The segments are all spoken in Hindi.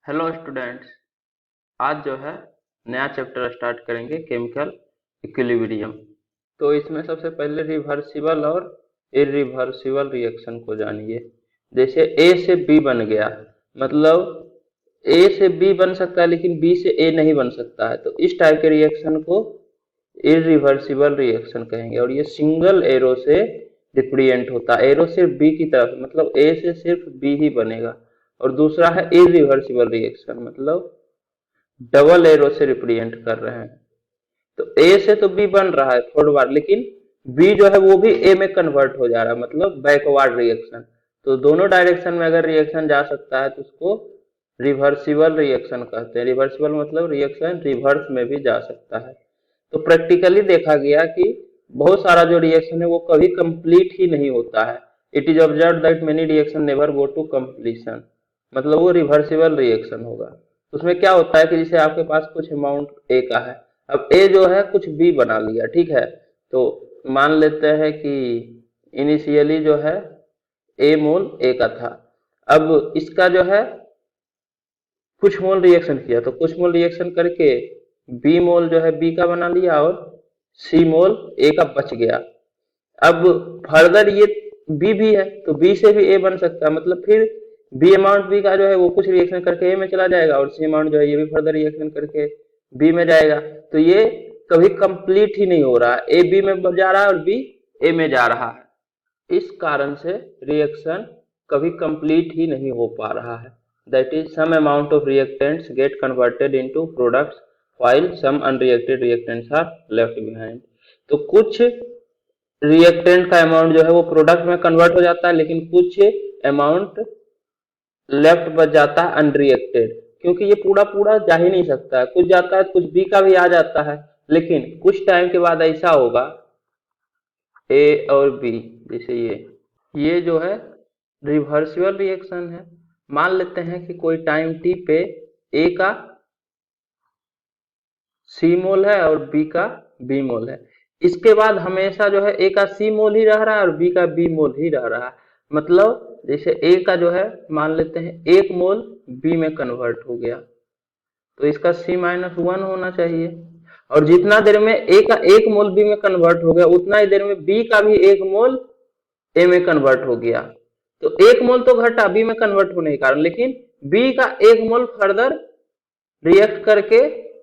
Hello students. आज जो है नया चैप्टर स्टार्ट करेंगे केमिकल इक्विलिब्रियम। तो इसमें सबसे पहले रिवर्सिबल और इरिवर्सिबल रिएक्शन को जानिए। जैसे ए से बी बन गया, मतलब ए से बी बन सकता है लेकिन बी से ए नहीं बन सकता है, तो इस टाइप के रिएक्शन को इरिवर्सिबल रिएक्शन कहेंगे। और ये सिंगल एरो से रिप्रेजेंट होता है, एरो सिर्फ बी की तरफ, मतलब ए से सिर्फ बी ही बनेगा। और दूसरा है इरिवर्सिबल रिएक्शन, मतलब डबल एरो से रिप्रेजेंट कर रहे हैं। तो ए से तो बी बन रहा है फॉरवर्ड, लेकिन बी जो है वो भी ए में कन्वर्ट हो जा रहा है, मतलब बैकवर्ड रिएक्शन। तो दोनों डायरेक्शन में अगर रिएक्शन जा सकता है तो उसको रिवर्सिबल रिएक्शन कहते हैं। रिवर्सिबल मतलब रिएक्शन रिवर्स में भी जा सकता है। तो प्रैक्टिकली देखा गया कि बहुत सारा जो रिएक्शन है वो कभी कंप्लीट ही नहीं होता है। It is observe that many reaction never go to completion, मतलब वो रिवर्सिबल रिएक्शन होगा। उसमें क्या होता है कि जैसे आपके पास कुछ अमाउंट ए का है, अब ए जो है कुछ बी बना लिया, ठीक है। तो मान लेते हैं कि इनिशियली जो है ए मोल ए का था, अब इसका जो है कुछ मोल रिएक्शन किया, तो कुछ मोल रिएक्शन करके बी मोल जो है बी का बना लिया और सी मोल ए का बच गया। अब फर्दर ये बी भी है तो बी से भी ए बन सकता है, मतलब फिर बी अमाउंट बी का जो है वो कुछ रिएक्शन करके ए में चला जाएगा और सी अमाउंट जो है ये भी फर्दर रिएक्शन करके बी में जाएगा। तो ये कभी कंप्लीट ही नहीं हो रहा है, ए बी में जा रहा है और बी ए में जा रहा है। इस कारण से रिएक्शन कभी कंप्लीट ही नहीं हो पा रहा है। That is some amount of reactants get converted into products while some unreacted reactants are left behind। तो कुछ रिएक्टेंट का अमाउंट जो है वो प्रोडक्ट में कन्वर्ट हो जाता है, लेकिन कुछ अमाउंट लेफ्ट बच जाता है अनरिएक्टेड, क्योंकि ये पूरा पूरा जा ही नहीं सकता है, कुछ जाता है, कुछ बी का भी आ जाता है, लेकिन कुछ टाइम के बाद ऐसा होगा ए और बी, जैसे ये जो है रिवर्सिबल रिएक्शन है। मान लेते हैं कि कोई टाइम टी पे ए का सी मोल है और बी का बी मोल है। इसके बाद हमेशा जो है ए का सी मोल ही रह रहा है और बी का बी मोल ही रह रहा है। मतलब जैसे ए का जो है मान लेते हैं एक मोल बी में कन्वर्ट हो गया, तो इसका सी माइनस वन होना चाहिए। और जितना देर में ए का एक मोल बी में कन्वर्ट हो गया उतना ही देर में बी का भी एक मोल ए में कन्वर्ट हो गया। तो एक मोल तो घटा बी में कन्वर्ट होने के कारण, लेकिन बी का एक मोल फर्दर रिएक्ट करके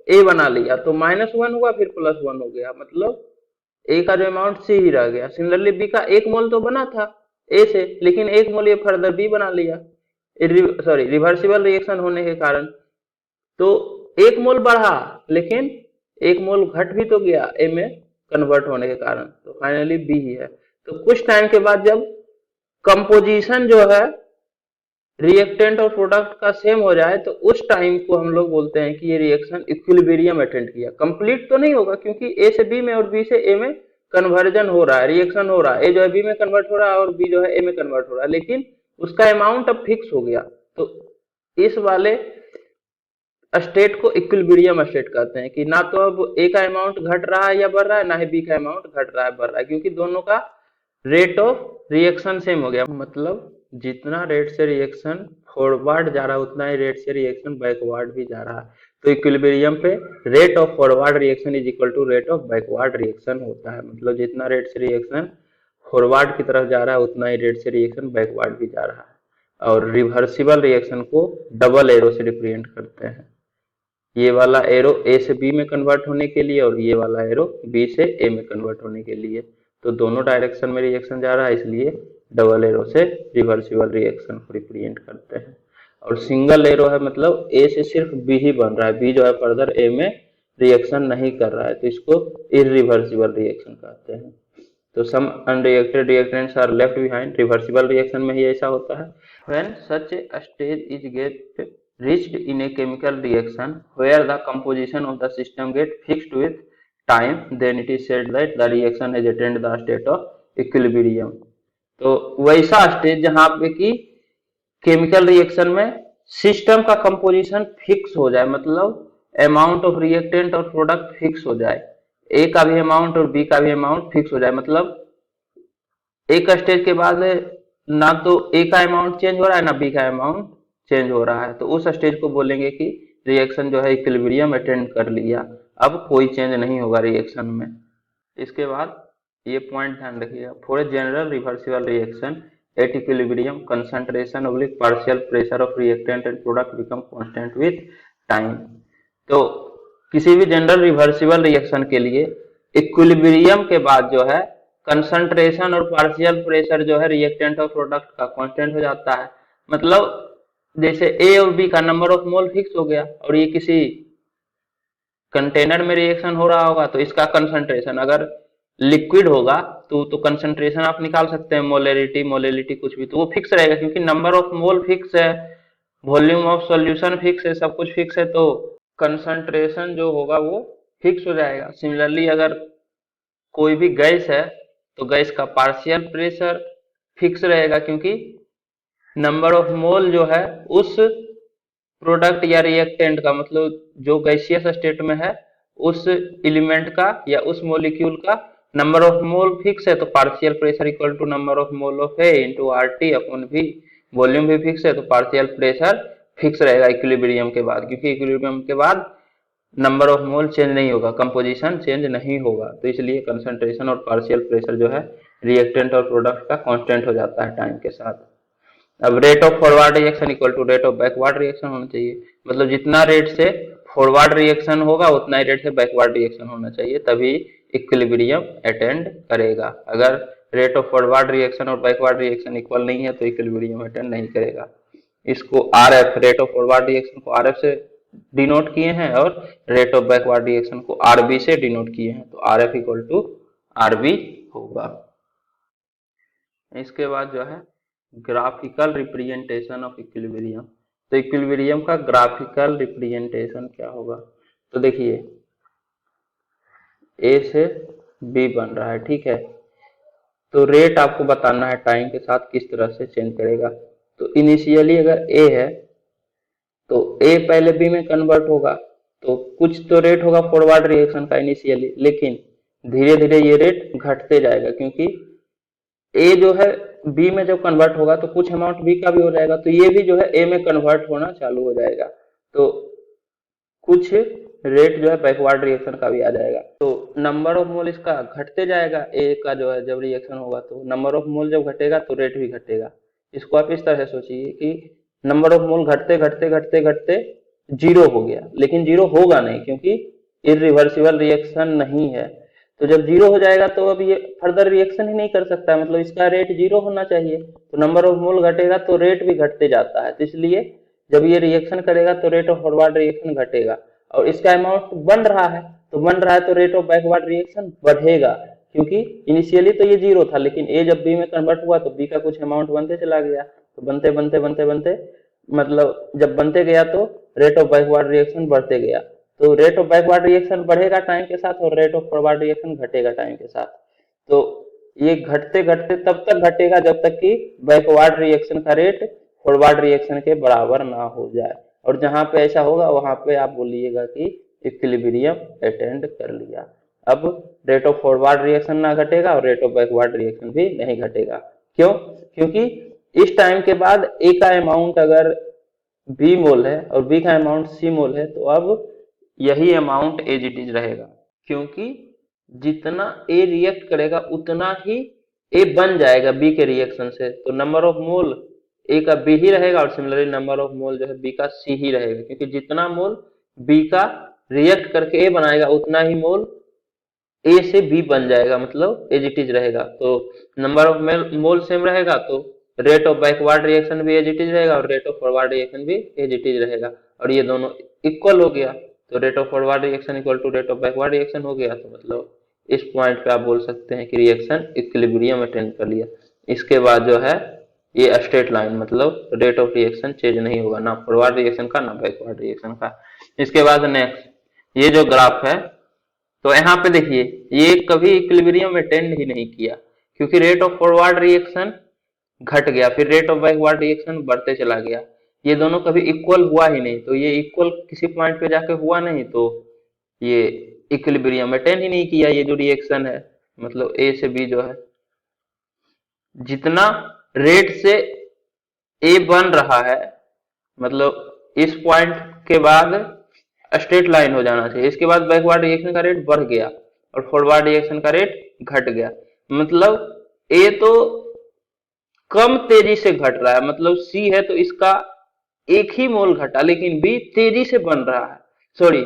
ए बना लिया, तो माइनस वन हुआ फिर प्लस वन हो गया, मतलब ए का जो अमाउंट सी ही रह गया। सिमिलरली बी का एक मोल तो बना था ए से, लेकिन एक मोल ये फर्दर बी बना लिया, सॉरी रिवर्सिबल रिएक्शन होने के कारण। तो एक मोल बढ़ा लेकिन एक मोल घट भी तो गया ए में कन्वर्ट होने के कारण, तो फाइनली बी ही है। तो कुछ टाइम के बाद जब कंपोजिशन जो है रिएक्टेंट और प्रोडक्ट का सेम हो जाए तो उस टाइम को हम लोग बोलते हैं कि ये रिएक्शन इक्विलिब्रियम अटेंड किया। कंप्लीट तो नहीं होगा क्योंकि ए से बी में और बी से ए में कन्वर्जन हो रहा है, रिएक्शन हो रहा है, ए जो है बी में कन्वर्ट हो रहा है और बी जो है ए में कन्वर्ट हो रहा है, लेकिन उसका अमाउंट अब फिक्स हो गया। तो इस वाले स्टेट को इक्विलिब्रियम स्टेट कहते हैं कि ना तो अब ए का अमाउंट घट रहा है या बढ़ रहा है, ना ही बी का अमाउंट घट रहा है बढ़ रहा है, क्योंकि दोनों का रेट ऑफ रिएक्शन सेम हो गया। मतलब जितना रेट से रिएक्शन फॉरवर्ड जा रहा है उतना ही रेट से रिएक्शन बैकवर्ड भी जा रहा है। तो इक्विलिब्रियम पे rate of forward reaction is equal to rate of backward reaction होता है, मतलब जितना रेट से रिएक्शन फॉरवर्ड की तरफ जा रहा है उतना ही रेट से रिएक्शन बैकवर्ड भी जा रहा है। और रिवर्सिबल रिएक्शन को डबल एरो से रिप्रेजेंट करते हैं, ये वाला एरो ए से बी में कन्वर्ट होने के लिए और ये वाला एरो बी से ए में कन्वर्ट होने के लिए। तो दोनों डायरेक्शन में रिएक्शन जा रहा है, इसलिए डबल एरो से रिवर्सिबल रिएक्शन को रिप्रेजेंट करते हैं। और सिंगल एरो है मतलब ए से सिर्फ बी ही बन रहा है, बी जो है फर्दर ए में रिएक्शन नहीं कर रहा है, तो इसको इरिवर्सिबल रिएक्शन कहते हैं। तो some unreacted reactants are left behind, reversible reaction में ही ऐसा होता है। When such a stage is get reached in a chemical reaction where the composition of the system get fixed with time, then it is said that the reaction has attained the state of equilibrium। तो वैसा स्टेज जहां पे कि केमिकल रिएक्शन में सिस्टम का कंपोजिशन फिक्स हो जाए, मतलब अमाउंट ऑफ रिएक्टेंट और प्रोडक्ट फिक्स हो जाए, ए का भी अमाउंट और बी का भी अमाउंट फिक्स हो जाए। मतलब एक स्टेज के बाद ना तो ए का अमाउंट चेंज हो रहा है ना बी का अमाउंट चेंज हो रहा है, तो उस स्टेज को बोलेंगे कि रिएक्शन जो है इक्विलिब्रियम अटेंड कर लिया, अब कोई चेंज नहीं होगा रिएक्शन में। इसके बाद ये पॉइंट ध्यान रखिएगा, for a general reversible reaction at equilibrium concentration oblique partial pressure of reactant and product become constant with time. तो किसी भी जनरल रिवर्सिबल रिएक्शन के लिए इक्विलिब्रियम के बाद जो है कंसंट्रेशन और पार्शियल प्रेशर जो है रिएक्टेंट और प्रोडक्ट का कांस्टेंट हो जाता है। मतलब जैसे ए और बी का नंबर ऑफ मोल फिक्स हो गया और ये किसी कंटेनर में रिएक्शन हो रहा होगा, तो इसका कंसंट्रेशन अगर लिक्विड होगा तो कंसंट्रेशन आप निकाल सकते हैं, मोलेलिटी कुछ भी, तो वो फिक्स रहेगा क्योंकि नंबर ऑफ मोल फिक्स है, वॉल्यूम ऑफ सॉल्यूशन फिक्स है, सब कुछ फिक्स है, तो कंसंट्रेशन जो होगा वो फिक्स हो जाएगा। सिमिलरली अगर कोई भी गैस है तो गैस का पार्शियल प्रेशर फिक्स रहेगा क्योंकि नंबर ऑफ मोल जो है उस प्रोडक्ट या रिएक्टेंट का, मतलब जो गैसियस स्टेट में है उस एलिमेंट का या उस मॉलिक्यूल का नंबर ऑफ मोल फिक्स है, तो partial pressure equal to number of mole of A into R T upon V. Volume भी फिक्स है तो पार्शियल प्रेशर फिक्स रहेगा इक्विलिब्रियम के बाद, क्योंकि इक्विलिब्रियम के बाद नंबर ऑफ मोल चेंज नहीं होगा, कंपोजिशन चेंज नहीं होगा, तो इसलिए कंसंट्रेशन और पार्शियल प्रेशर जो है रिएक्टेंट और प्रोडक्ट का कांस्टेंट हो जाता है टाइम के साथ। अब rate of forward reaction equal to rate of backward reaction होना चाहिए, मतलब जितना रेट से फॉरवर्ड रिएक्शन होगा उतना ही रेट से बैकवर्ड रिएक्शन होना चाहिए, तभी इक्विलिब्रियम अटेंड करेगा। अगर रेट ऑफ फॉरवर्ड रिएक्शन और बैकवर्ड रिएक्शन इक्वल नहीं है तो इक्विलिब्रियम अटेंड नहीं करेगा। इसको R F, rate of forward reaction को आर एफ से डिनोट किए हैं और रेट ऑफ बैकवर्ड रिएक्शन को आर बी से डिनोट किए हैं, तो R F equal to R B होगा। इसके बाद जो है ग्राफिकल रिप्रेजेंटेशन ऑफ इक्विलिब्रियम, तो इक्विलिब्रियम का ग्राफिकल रिप्रेजेंटेशन क्या होगा, तो देखिए ए से बी बन रहा है, ठीक है, तो रेट आपको बताना है टाइम के साथ किस तरह से चेंज करेगा। तो इनिशियली अगर ए है तो ए पहले बी में कन्वर्ट होगा, तो कुछ तो रेट होगा फॉरवर्ड रिएक्शन का इनिशियली, लेकिन धीरे धीरे ये रेट घटते जाएगा क्योंकि ए जो है बी में जब कन्वर्ट होगा तो कुछ अमाउंट बी का भी हो जाएगा, तो ये भी जो है ए में कन्वर्ट होना चालू हो जाएगा, तो कुछ रेट जो है बैकवर्ड रिएक्शन का भी आ जाएगा। तो नंबर ऑफ मोल इसका घटते जाएगा, ए का जो है जब रिएक्शन होगा तो नंबर ऑफ मोल जब घटेगा तो रेट भी घटेगा। इसको आप इस तरह से सोचिए कि नंबर ऑफ मोल घटते घटते घटते घटते जीरो हो गया, लेकिन जीरो होगा नहीं क्योंकि इरिवर्सिबल रिएक्शन नहीं है, तो जब जीरो हो जाएगा तो अब ये फर्दर रिएक्शन ही नहीं कर सकता, मतलब इसका रेट जीरो होना चाहिए, तो नंबर ऑफ मोल घटेगा तो रेट भी घटते जाता है, तो इसलिए जब ये रिएक्शन करेगा तो रेट ऑफ फॉरवर्ड रिएक्शन घटेगा, और इसका अमाउंट बन रहा है तो बन रहा है तो रेट ऑफ बैकवर्ड रिएक्शन बढ़ेगा, क्योंकि इनिशियली तो ये जीरो था, लेकिन ए जब बी में कन्वर्ट हुआ तो बी का कुछ अमाउंट बनते चला गया, तो बनते बनते बनते बनते मतलब जब बनते गया तो रेट ऑफ बैकवर्ड रिएक्शन बढ़ते गया, तो रेट ऑफ बैकवर्ड रिएक्शन बढ़ेगा टाइम के साथ और रेट ऑफ फॉरवर्ड रिएक्शन घटेगा टाइम के साथ। तो ये घटते घटते तब तक घटेगा जब तक कि बैकवर्ड रिएक्शन का रेट फॉरवर्ड रिएक्शन के बराबर ना हो जाए, और जहां पे ऐसा होगा वहां पे आप बोलिएगा कि इक्विलिब्रियम अटेंड कर लिया। अब रेट ऑफ फॉरवर्ड रिएक्शन ना घटेगा और रेट ऑफ बैकवर्ड रिएक्शन भी नहीं घटेगा। क्यों? क्योंकि इस टाइम के बाद ए का अमाउंट अगर बी मोल है और बी का अमाउंट सी मोल है तो अब यही अमाउंट एज इट इज रहेगा, क्योंकि जितना ए रिएक्ट करेगा उतना ही ए बन जाएगा बी के रिएक्शन से, तो नंबर ऑफ मोल ए का बी ही रहेगा और सिमिलरली नंबर ऑफ मोल जो है बी का सी ही रहेगा, क्योंकि जितना मोल बी का रिएक्ट करके ए बनाएगा उतना ही मोल ए से बी बन जाएगा, मतलब एज इट इज रहेगा। तो नंबर ऑफ मोल सेम रहेगा तो रेट ऑफ बैकवर्ड रिएक्शन भी एज इट इज रहेगा और रेट ऑफ फॉरवर्ड रिएक्शन भी एज इट इज रहेगा, और ये दोनों इक्वल हो गया, तो rate of forward reaction equal to rate of backward reaction हो गया, तो मतलब इस पॉइंट पे आप बोल सकते हैं कि रिएक्शन इक्विलिब्रियम अटेंड कर लिया। इसके बाद जो है ये स्ट्रेट लाइन, मतलब रेट ऑफ रिएक्शन चेंज नहीं होगा, ना फॉरवर्ड रिएक्शन का ना बैकवर्ड रिएक्शन का। इसके बाद नेक्स्ट ये जो ग्राफ है, तो यहाँ पे देखिए ये कभी इक्विलिब्रियम अटेंड ही नहीं किया, क्योंकि रेट ऑफ फॉरवर्ड रिएक्शन घट गया, फिर रेट ऑफ बैकवर्ड रिएक्शन बढ़ते चला गया, ये दोनों कभी इक्वल हुआ ही नहीं, तो ये इक्वल किसी पॉइंट पे जाके हुआ नहीं, तो ये इक्विलिब्रियम अटेंड ही नहीं किया। ये जो रिएक्शन है मतलब ए से बी जो है, जितना रेट से ए बन रहा है मतलब इस पॉइंट के बाद स्ट्रेट लाइन हो जाना चाहिए। इसके बाद बैकवर्ड रिएक्शन का रेट बढ़ गया और फॉरवर्ड रिएक्शन का रेट घट गया। मतलब ए तो कम तेजी से घट रहा है, मतलब सी है तो इसका एक ही मोल घटा, लेकिन बी तेजी से बन रहा है। Sorry,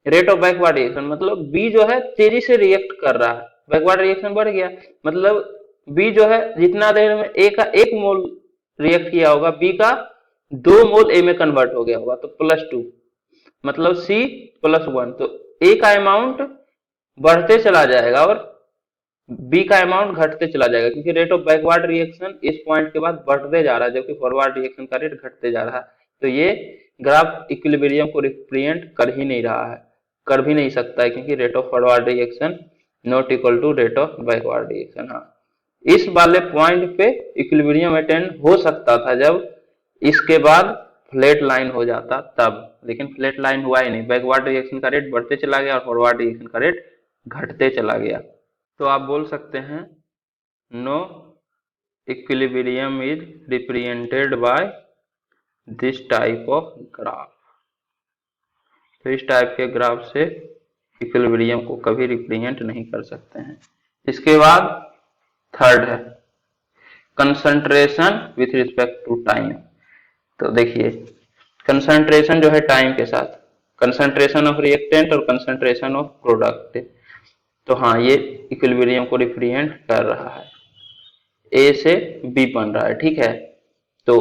rate of backward reaction मतलब बी जो है तेजी से रिएक्ट कर रहा है, बैकवर्ड रिएक्शन बढ़ गया। मतलब बी जो है जितना देर में ए का एक मोल रिएक्ट किया होगा, बी का 2 मोल ए में कन्वर्ट हो गया होगा, तो +2, मतलब सी +1। तो ए का अमाउंट बढ़ते चला जाएगा और बी का अमाउंट घटते चला जाएगा, क्योंकि रेट ऑफ बैकवर्ड रिएक्शन इस पॉइंट के बाद बढ़ते जा रहा है, जबकि फॉरवर्ड रिएक्शन का रेट घटते जा रहा है। तो ये ग्राफ इक्विलिब्रियम को रिप्रेजेंट कर ही नहीं रहा है, कर भी नहीं सकता है, क्योंकि rate of forward reaction not equal to rate of backward reaction. हाँ, इस वाले पॉइंट पे इक्विलिब्रियम अटेंड हो सकता था जब इसके बाद फ्लैट लाइन हो जाता तब, लेकिन फ्लैट लाइन हुआ ही नहीं। बैकवर्ड रिएक्शन का रेट बढ़ते चला गया और फॉरवर्ड रिएक्शन का रेट घटते चला गया। तो आप बोल सकते हैं no equilibrium is represented by this type of graph. तो इस टाइप के ग्राफ से इक्विलिब्रियम को कभी रिप्रेजेंट नहीं कर सकते हैं। इसके बाद थर्ड है concentration with respect to time. तो देखिए, कंसंट्रेशन जो है टाइम के साथ, कंसंट्रेशन ऑफ रिएक्टेंट और कंसंट्रेशन ऑफ प्रोडक्ट। तो हाँ, ये इक्विलिब्रियम को रिप्रेजेंट कर रहा है। ए से बी बन रहा है, ठीक है। तो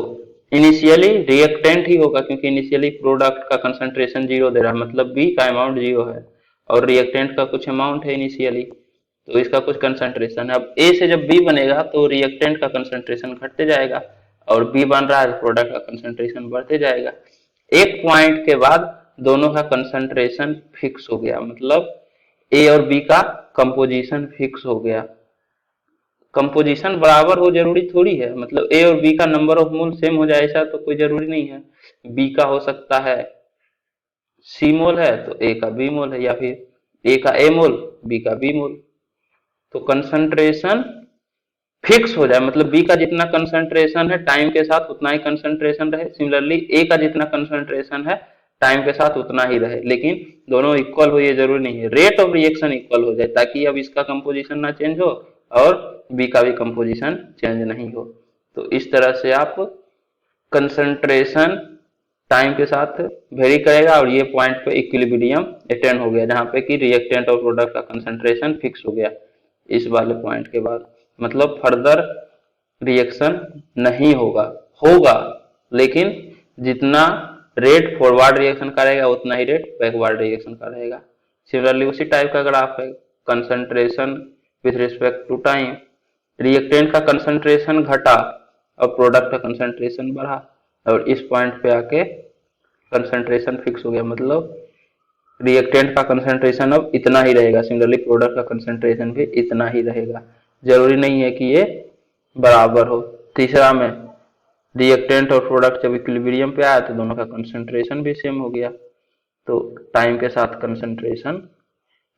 इनिशियली रिएक्टेंट ही होगा, क्योंकि इनिशियली प्रोडक्ट का कंसंट्रेशन 0 दे रहा है, मतलब बी का अमाउंट 0 है और रिएक्टेंट का कुछ अमाउंट है इनिशियली, तो इसका कुछ कंसंट्रेशन है। अब ए से जब बी बनेगा तो रिएक्टेंट का कंसंट्रेशन घटते जाएगा और बी बन रहा है तो प्रोडक्ट का कंसंट्रेशन बढ़ते जाएगा। एक पॉइंट के बाद दोनों का कंसंट्रेशन फिक्स हो गया, मतलब ए और बी का कंपोजिशन फिक्स हो गया। कंपोजिशन बराबर हो जरूरी थोड़ी है, मतलब ए और बी का नंबर ऑफ मोल सेम हो जाए ऐसा तो कोई जरूरी नहीं है। बी का हो सकता है सी मोल है तो ए का बी मोल है, या फिर ए का ए मोल बी का बी मोल। तो कंसंट्रेशन फिक्स हो जाए, मतलब बी का जितना कंसंट्रेशन है टाइम के साथ उतना ही कंसंट्रेशन रहे, सिमिलरली ए का जितना कंसंट्रेशन है टाइम के साथ उतना ही रहे, लेकिन दोनों इक्वल हो ये जरूरी नहीं है। रेट ऑफ रिएक्शन इक्वल हो जाए, ताकि अब इसका कंपोजिशन ना चेंज हो और बी का भी कंपोजिशन चेंज नहीं हो। तो इस तरह से आप कंसंट्रेशन टाइम के साथ वेरी करेगा और ये पॉइंट पे इक्विलिब्रियम अटेन हो गया, जहां पे कि रिएक्टेंट और प्रोडक्ट का कंसंट्रेशन फिक्स हो गया इस वाले पॉइंट के बाद। मतलब फर्दर रिएक्शन नहीं होगा, होगा लेकिन जितना रेट फॉरवर्ड रिएक्शन का रहेगा उतना ही रेट बैकवर्ड रिएक्शन का रहेगा। सिमिलरली उसी टाइप का ग्राफ है, concentration with respect to time, reactant का कंसंट्रेशन घटा और प्रोडक्ट का कंसंट्रेशन बढ़ा और इस पॉइंट पे आके कंसंट्रेशन फिक्स हो गया, मतलब रिएक्टेंट का कंसंट्रेशन अब इतना ही रहेगा, सिमिलरली प्रोडक्ट का कंसंट्रेशन भी इतना ही रहेगा, जरूरी नहीं है कि ये बराबर हो। तीसरा में रिएक्टेंट और प्रोडक्ट जब इक्विलिब्रियम पे आया तो दोनों का कंसंट्रेशन भी सेम हो गया, तो टाइम के साथ कंसंट्रेशन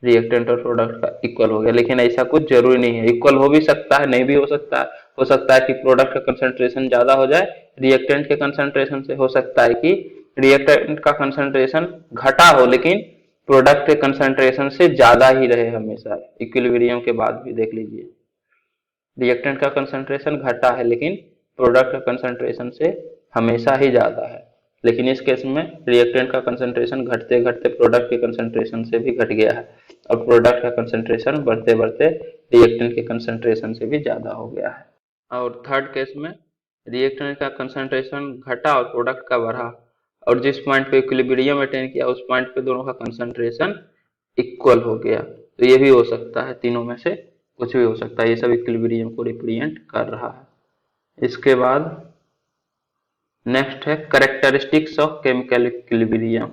रिएक्टेंट और प्रोडक्ट का इक्वल हो गया। लेकिन ऐसा कुछ जरूरी नहीं है, इक्वल हो भी सकता है नहीं भी हो सकता है। हो सकता है कि प्रोडक्ट का कंसंट्रेशन ज्यादा हो जाए रिएक्टेंट के कंसंट्रेशन से, हो सकता है कि रिएक्टेंट का कंसंट्रेशन घटा हो लेकिन प्रोडक्ट के कंसंट्रेशन से ज्यादा ही रहे हमेशा। इक्विलिब्रियम के बाद भी देख लीजिए, रिएक्टेंट का कंसंट्रेशन घटा है लेकिन प्रोडक्ट का कंसंट्रेशन से हमेशा ही ज्यादा है, लेकिन इस केस में रिएक्टेंट का कंसंट्रेशन घटते घटते प्रोडक्ट के कंसंट्रेशन से भी घट गया है और प्रोडक्ट का कंसंट्रेशन बढ़ते बढ़ते रिएक्टेंट के कंसंट्रेशन से भी ज्यादा हो गया है। और थर्ड केस में रिएक्टेंट का कंसंट्रेशन घटा और प्रोडक्ट का बढ़ा और जिस पॉइंट पे इक्विलिब्रियम अटेन किया उस पॉइंट पे दोनों का कंसंट्रेशन इक्वल हो गया। तो ये भी हो सकता है, तीनों में से कुछ भी हो सकता है, ये सब इक्विलिब्रियम को रिप्रेजेंट कर रहा है। इसके बाद नेक्स्ट है कैरेक्टरिस्टिक्स ऑफ केमिकल इक्विलिब्रियम।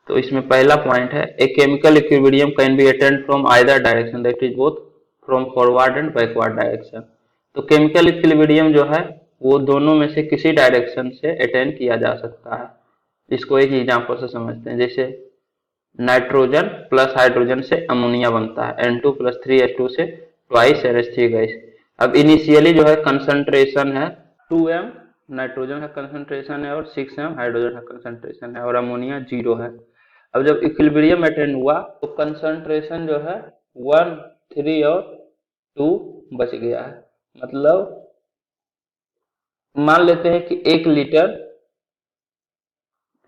तो इसमें पहला पॉइंट है a chemical equilibrium can be attend from either direction, that is both from forward and backward direction. तो केमिकल इक्विलिब्रियम जो है वो दोनों में से किसी डायरेक्शन से अटेन किया जा सकता है। इसको एक एग्जांपल से समझते हैं, जैसे नाइट्रोजन प्लस हाइड्रोजन से अमोनिया बनता है, N2 + 3H2 से 2 NH3 गैस। अब इनिशियली जो है कंसंट्रेशन है 2m नाइट्रोजन का कंसंट्रेशन है और 6m हाइड्रोजन का कंसंट्रेशन है और अमोनिया 0 है। अब जब इक्विलिब्रियम अटेन हुआ तो कंसंट्रेशन जो है 1, 3 और 2 बच गया है। मतलब मान लेते हैं कि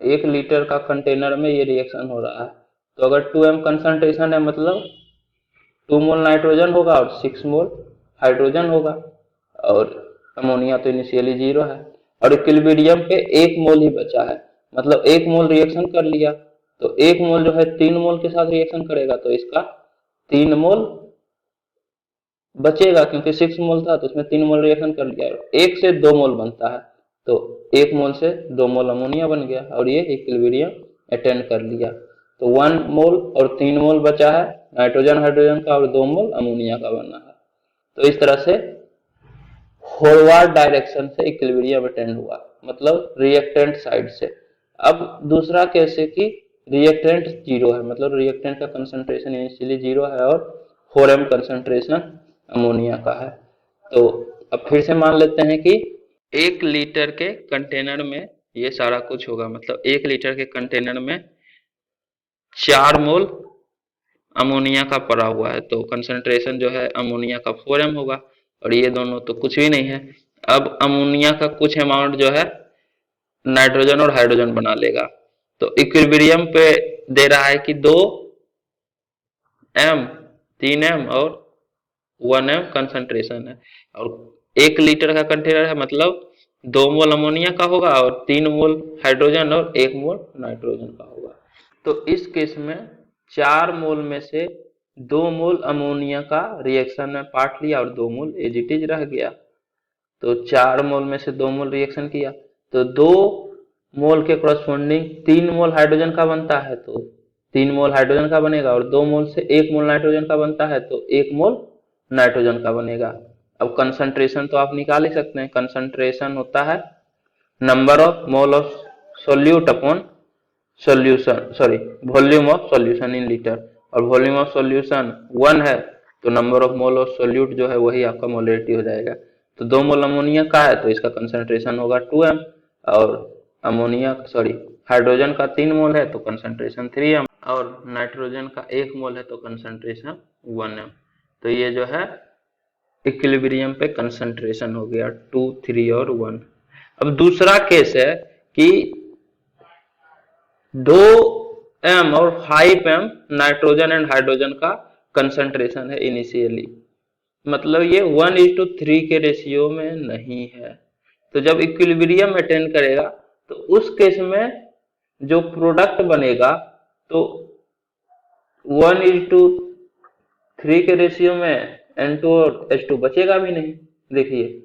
1 लीटर का कंटेनर में ये रिएक्शन हो रहा है, तो अगर 2m कंसंट्रेशन है मतलब 2 मोल नाइट्रोजन होगा और 6 मोल हाइड्रोजन होगा और अमोनिया तो इनिशियली 0 है और इक्विलिब्रियम पे 1 मोल ही बचा है, मतलब 1 मोल रिएक्शन कर लिया तो 1 मोल जो है 3 मोल के साथ रिएक्शन करेगा तो इसका 3 मोल बचेगा, क्योंकि 6 मोल था तो उसमें 3 मोल रिएक्शन कर लिया। 1 से 2 मोल बनता है तो 1 मोल से 2 मोल अमोनिया बन गया और ये इक्विलिब्रियम अटेन कर लिया। तो 1 मोल और 3 मोल बचा है नाइट्रोजन हाइड्रोजन का और 2 मोल अमोनिया का बना है। तो इस तरह से फॉरवर्ड डायरेक्शन से इक्विलिब्रियम अटेन हुआ, मतलब रिएक्टेंट साइड से। अब दूसरा केस है कि रिएक्टेंट 0 है, मतलब रिएक्टेंट का कंसंट्रेशन इनिशियली 0 है और 4m कंसंट्रेशन अमोनिया का है। तो अब फिर से मान लेते हैं कि 1 लीटर के कंटेनर में ये सारा कुछ होगा, मतलब 1 लीटर के कंटेनर में 4 मोल अमोनिया का पड़ा हुआ है, तो कंसंट्रेशन जो है अमोनिया का 4m होगा और ये दोनों तो कुछ भी नहीं है। अब अमोनिया का कुछ अमाउंट जो है नाइट्रोजन और हाइड्रोजन बना लेगा, तो इक्विलिब्रियम पे दे रहा है कि 2m 3m और 1m कंसंट्रेशन है और 1 लीटर का कंटेनर है, मतलब 2 मोल अमोनिया का होगा और 3 मोल हाइड्रोजन और 1 मोल नाइट्रोजन का होगा। तो इस केस में 4 मोल में से 2 मोल अमोनिया का रिएक्शन में पार्ट लिया और 2 मोल एज इट इज रह गया। तो 4 मोल में से 2 मोल रिएक्शन किया तो 2 मोल के कॉरस्पॉन्डिंग 3 मोल हाइड्रोजन का बनता है, तो 3 मोल हाइड्रोजन का बनेगा और 2 मोल से 1 मोल नाइट्रोजन का बनता है तो 1 मोल नाइट्रोजन का बनेगा। अब कंसंट्रेशन तो आप निकाल ही सकते हैं, कंसंट्रेशन होता है number of mole of solute upon solution, sorry volume of solution in litre, और वॉल्यूम ऑफ सॉल्यूशन 1 है तो number of mole of solute जो है वही आपका मोलरिटी हो जाएगा। तो 2 मोल अमोनिया का है तो इसका कंसंट्रेशन होगा 2m और अमोनिया सॉरी हाइड्रोजन का 3 मोल है तो कंसंट्रेशन 3m और नाइट्रोजन का 1 मोल है तो कंसंट्रेशन 1m। तो ये जो है इक्विलिब्रियम पे कंसंट्रेशन हो गया 2, 3 और 1। अब दूसरा केस है कि 2m और 5m नाइट्रोजन एंड हाइड्रोजन का कंसंट्रेशन है इनिशियली, मतलब ये 1:3 के रेशियो में नहीं है। तो जब इक्विलिब्रियम अटेन करेगा तो उस केस में जो प्रोडक्ट बनेगा तो 1:3 के रेशियो में N2 और H2 बचेगा भी नहीं। देखिए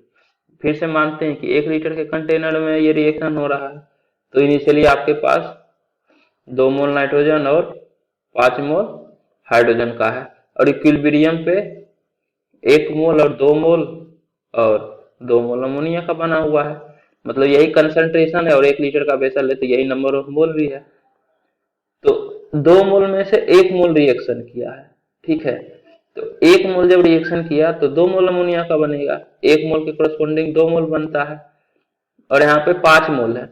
फिर से मानते हैं कि 1 लीटर के कंटेनर में ये रिएक्शन हो रहा है, तो इनिशियली आपके पास 2 मोल नाइट्रोजन और 5 मोल हाइड्रोजन का है और इक्विलिब्रियम पे 1 मोल और 2 मोल और 2 मोल अमोनिया का बना हुआ है, मतलब यही कंसंट्रेशन है और 1 लीटर का बेसल है तो यही नंबर ऑफ मोल भी है। तो 2 मोल में से 1 मोल रिएक्शन किया है, ठीक है, तो 1 मोल जब रिएक्शन किया तो 2 मोल अमोनिया का बनेगा, 1 मोल के कॉरस्पॉन्डिंग 2 मोल बनता है और यहाँ पे 5 मोल है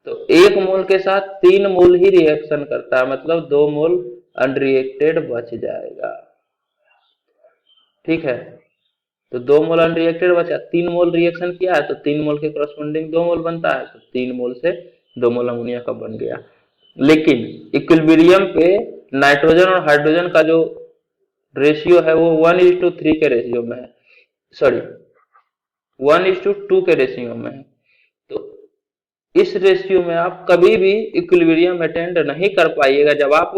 तो 1 मोल के साथ 3 मोल ही रिएक्शन करता है, मतलब 2 मोल अनरिएक्टेड बच जाएगा, ठीक है। तो 2 मोल अनरिएक्टेड बचा, 3 मोल रिएक्शन किया है तो 3 मोल के कॉरस्पॉन्डिंग 2 मोल बनता है तो 3 मोल से 2 मोल अमोनिया का बन गया। लेकिन इक्विलिब्रियम पे नाइट्रोजन और हाइड्रोजन का जो रेशियो है वो 1:3 के रेशियो में है, सॉरी 1:2 के रेशियो में है। तो इस रेशियो में आप कभी भी इक्विलिब्रियम अटेंड नहीं कर पाइएगा जब आप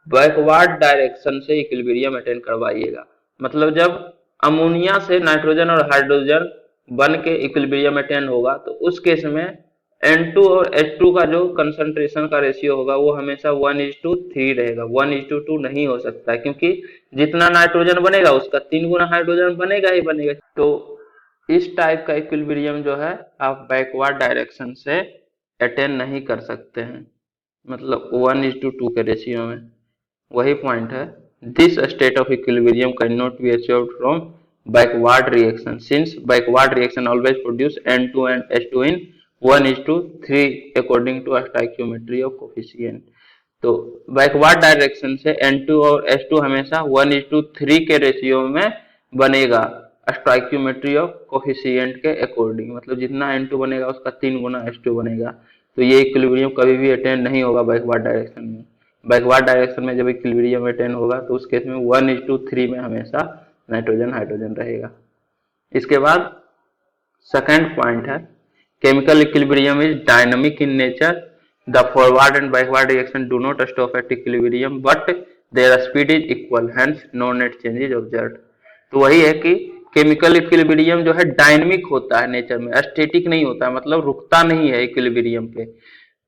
बैकवर्ड डायरेक्शन से इक्विलिब्रियम अटेंड करवाइएगा, मतलब जब अमोनिया से नाइट्रोजन और हाइड्रोजन बन के इक्विलिब्रियम अटेंड होगा तो उस केस में N2 और H2 का जो कंसंट्रेशन का रेशियो होगा वो हमेशा 1:3 रहेगा, 1:2 नहीं हो सकता है, क्योंकि जितना नाइट्रोजन बनेगा उसका 3 गुना हाइड्रोजन बनेगा ही बनेगा। तो इस टाइप का इक्विलिब्रियम जो है आप बैकवर्ड डायरेक्शन से अटेंड नहीं कर सकते हैं, मतलब 1:2 के रेशियो में। वही पॉइंट है, this state of equilibrium can not be achieved from backward reaction, since backward reaction always produce N2 and H2 in 1:3 according to stoichiometry of coefficient। तो बैकवर्ड डायरेक्शन से N2 और H2 हमेशा 1:3 के रेशियो में बनेगा स्टोइकियोमेट्री ऑफ कोफिशिएंट के अकॉर्डिंग, मतलब जितना N2 बनेगा उसका 3 गुना H2 बनेगा। तो ये इक्विलिब्रियम कभी भी अटेन नहीं होगा बैकवर्ड डायरेक्शन में। बैकवर्ड डायरेक्शन में जब इक्विलिब्रियम अटेन होगा तो उस केस में 1:3 में हमेशा नाइट्रोजन हाइड्रोजन रहेगा। इसके बाद सेकंड पॉइंट है chemical equilibrium is dynamic in nature, the forward and backward reaction do not stop at equilibrium but their speed is equal, hence no net change is observed. तो वही है कि केमिकल इक्विलिब्रियम जो है डायनामिक होता है नेचर में, स्टैटिक नहीं होता है, मतलब रुकता नहीं है इक्विलिब्रियम पे।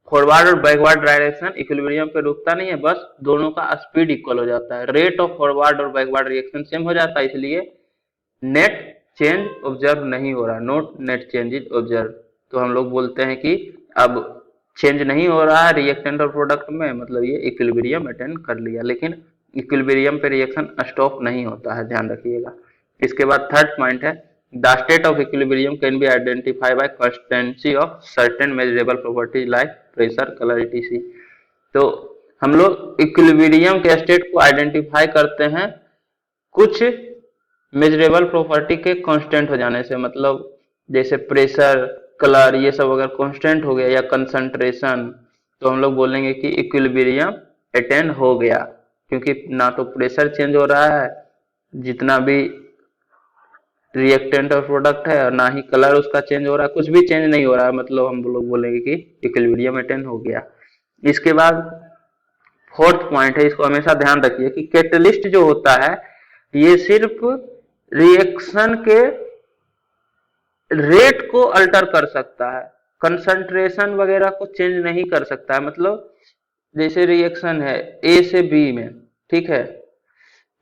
फॉरवर्ड और बैकवर्ड डायरेक्शन इक्विलिब्रियम पे रुकता नहीं है, बस दोनों का स्पीड इक्वल हो जाता है, रेट ऑफ फॉरवर्ड और बैकवर्ड रिएक्शन सेम हो जाता है, इसलिए नेट चेंज ऑब्जर्व नहीं हो रहा, note net change is observe. तो हम लोग बोलते हैं कि अब चेंज नहीं हो रहा है रिएक्टेंट और प्रोडक्ट में, मतलब ये इक्विलिब्रियम अटेन कर लिया, लेकिन इक्विलिब्रियम पे रिएक्शन स्टॉप नहीं होता है, ध्यान रखिएगा। इसके बाद थर्ड पॉइंट है the state of equilibrium can be identify bye consistency of certain measurable properties like pressure, colour etc। तो हम लोग इक्विलिब्रियम के स्टेट को आइडेंटिफाई करते हैं कुछ मेजरेबल प्रॉपर्टी के कांस्टेंट हो जाने से, मतलब जैसे प्रेशर, कलर, ये सब अगर कांस्टेंट हो गया या कंसंट्रेशन, तो हम लोग बोलेंगे कि इक्विलिब्रियम अटेन हो गया, क्योंकि ना तो प्रेशर चेंज हो रहा है जितना भी रिएक्टेंट और प्रोडक्ट है, और ना ही कलर उसका चेंज हो रहा है, कुछ भी चेंज नहीं हो रहा है, मतलब हम लोग बोलेंगे कि इक्विलिब्रियम अटेन हो गया। इसके बाद फोर्थ पॉइंट है, इसको हमेशा ध्यान रखिए कि कैटलिस्ट जो होता है ये सिर्फ रिएक्शन के रेट को अल्टर कर सकता है, कंसंट्रेशन वगैरह को चेंज नहीं कर सकता है। मतलब जैसे रिएक्शन है ए से बी में, ठीक है,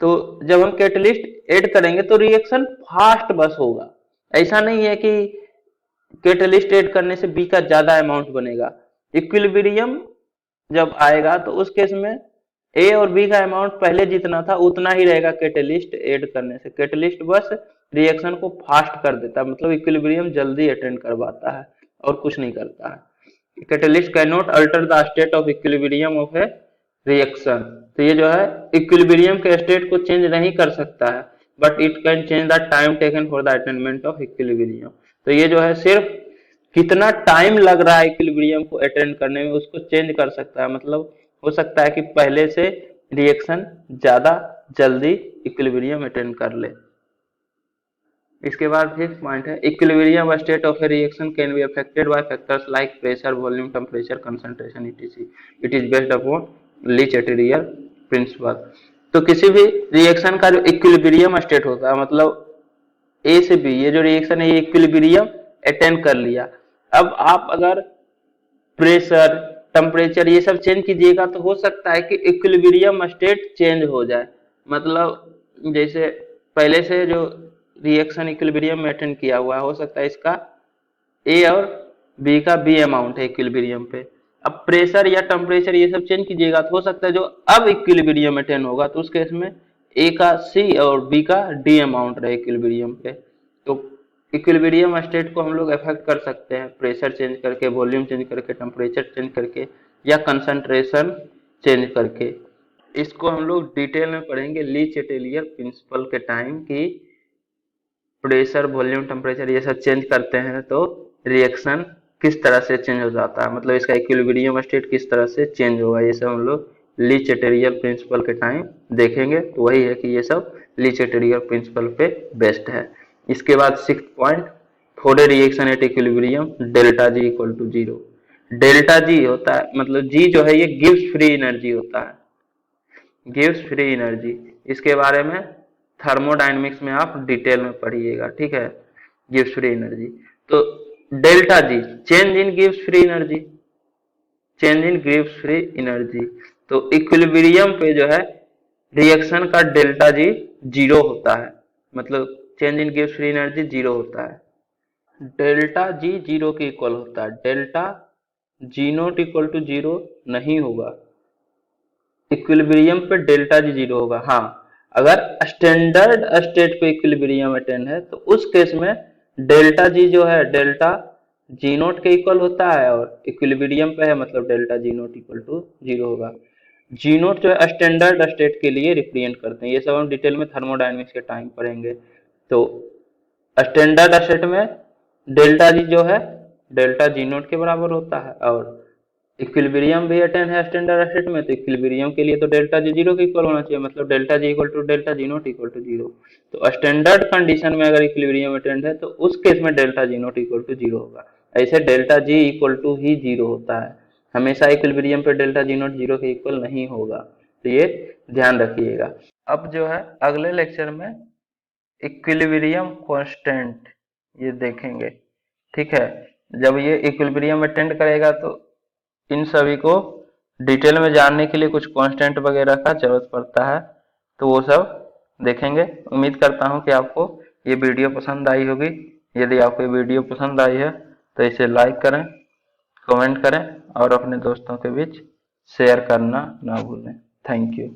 तो जब हम कैटलिस्ट ऐड करेंगे तो रिएक्शन फास्ट बस होगा, ऐसा नहीं है कि कैटलिस्ट ऐड करने से बी का ज्यादा अमाउंट बनेगा। इक्विलिब्रियम जब आएगा तो उस केस में ए और बी का अमाउंट पहले जितना था उतना ही रहेगा कैटलिस्ट ऐड करने से। कैटलिस्ट बस रिएक्शन को फास्ट कर देता है, मतलब इक्विलिब्रियम जल्दी अटेंड करवाता है और कुछ नहीं करता है। Catalyst can not alter the state of equilibrium of a reaction. तो ये जो है इक्विलिब्रियम के स्टेट को चेंज नहीं कर सकता है, but it can change the time taken for the attainment of equilibrium. तो ये जो है सिर्फ कितना टाइम लग रहा है इक्विलिब्रियम को अटेंड करने में उसको चेंज कर सकता है, मतलब हो सकता है कि पहले से रिएक्शन ज्यादा जल्दी इक्विलिब्रियम अटेंड कर ले। इसके बाद फिफ्थ पॉइंट है equilibrium state of a reaction can be affected by factors like pressure, volume, temperature, concentration etc। It is based upon Le Chatelier principle. तो किसी भी रिएक्शन का जो इक्विलिब्रियम स्टेट होता है, मतलब ए से बी ये जो रिएक्शन है ये इक्विलिब्रियम अटेंड कर लिया, अब आप अगर प्रेशर, टेम्परेचर ये सब चेंज कीजिएगा तो हो सकता है कि इक्विलिब्रियम स्टेट चेंज हो जाए। मतलब जैसे पहले से जो रिएक्शन इक्विलिब्रियम में अटेंड किया हुआ है, हो सकता है इसका ए और बी का बी अमाउंट है इक्विलिब्रियम पे, अब प्रेशर या टेम्परेचर ये सब चेंज कीजिएगा तो हो सकता है जो अब इक्विलिब्रियम अटेंड होगा तो उस केस में ए का सी और बी का डी अमाउंट रहे इक्विलिब्रियम पे। तो इक्विलिब्रियम स्टेट को हम लोग अफेक्ट कर सकते हैं प्रेशर चेंज करके, वॉल्यूम चेंज करके, टेम्परेचर चेंज करके या कंसंट्रेशन चेंज करके। इसको हम लोग डिटेल में पढ़ेंगे लीच-एटेलियर प्रिंसिपल के टाइम की प्रेशर, वॉल्यूम, टेम्परेचर ये सब चेंज करते हैं तो रिएक्शन किस तरह से चेंज हो जाता है, मतलब इसका इक्विलिब्रियम स्टेट किस तरह से चेंज होगा, ये सब हम लोग लीच-एटेरियल प्रिंसिपल के टाइम देखेंगे। तो वही है कि ये सब लीच-एटेरियल प्रिंसिपल पे बेस्ड है। इसके बाद sixth point for a reaction at equilibrium delta G equal to zero. Delta G होता है, मतलब जी जो है ये गिव्स फ्री एनर्जी होता है, गिव्स फ्री एनर्जी। इसके बारे में थर्मोडायनेमिक्स में आप डिटेल में पढ़िएगा, ठीक है, गिव्स फ्री एनर्जी। तो डेल्टा जी चेंज इन गिव्स फ्री एनर्जी, चेंज इन गिव्स फ्री एनर्जी। तो इक्विलिब्रियम पे जो है रिएक्शन का डेल्टा जी जीरो होता है, मतलब चेंज इन गिव्स फ्री एनर्जी जीरो होता है। डेल्टा जी जीरो के इक्वल होता है, delta G not equal to zero नहीं होगा, इक्विलिब्रियम पे डेल्टा जी जीरो होगा। हाँ, अगर स्टैंडर्ड स्टेट पे इक्विलिब्रियम अटेंड है तो उस केस में डेल्टा जी जो है डेल्टा जी नोट के इक्वल होता है, और इक्विलिब्रियम पे है मतलब delta G nought equal to zero होगा। जी नोट जो है स्टैंडर्ड स्टेट के लिए रिप्रेजेंट करते हैं, ये सब हम डिटेल में थर्मोडायनेमिक्स के टाइम पढ़ेंगे। तो स्टैंडर्ड स्टेट में डेल्टा जी जो है डेल्टा जी नोट के बराबर होता है, और इक्विलिब्रियम भी अटेन है स्टैंडर्ड स्टेट में, तो इक्विलिब्रियम के लिए तो डेल्टा जी जीरो के इक्वल होना चाहिए, मतलब delta G equal to delta G nought equal to zero. तो स्टैंडर्ड कंडीशन में अगर इक्विलिब्रियम अटेंड है तो उस केस में delta G nought equal to zero होगा। ऐसे डेल्टा जी इक्वल टू ही जीरो होता है, हमेशा इक्विलिब्रियम पे डेल्टा जी नोट जीरो के इक्वल नहीं होगा, तो ये ध्यान रखिएगा। अब जो है अगले लेक्चर में इक्विलिब्रियम कांस्टेंट ये देखेंगे, ठीक है। जब ये इक्विलिब्रियम अटेंड करेगा तो इन सभी को डिटेल में जानने के लिए कुछ कांस्टेंट वगैरह का जरूरत पड़ता है, तो वो सब देखेंगे। उम्मीद करता हूँ कि आपको ये वीडियो पसंद आई होगी। यदि आपको ये वीडियो पसंद आई है तो इसे लाइक करें, कमेंट करें और अपने दोस्तों के बीच शेयर करना ना भूलें। Thank you.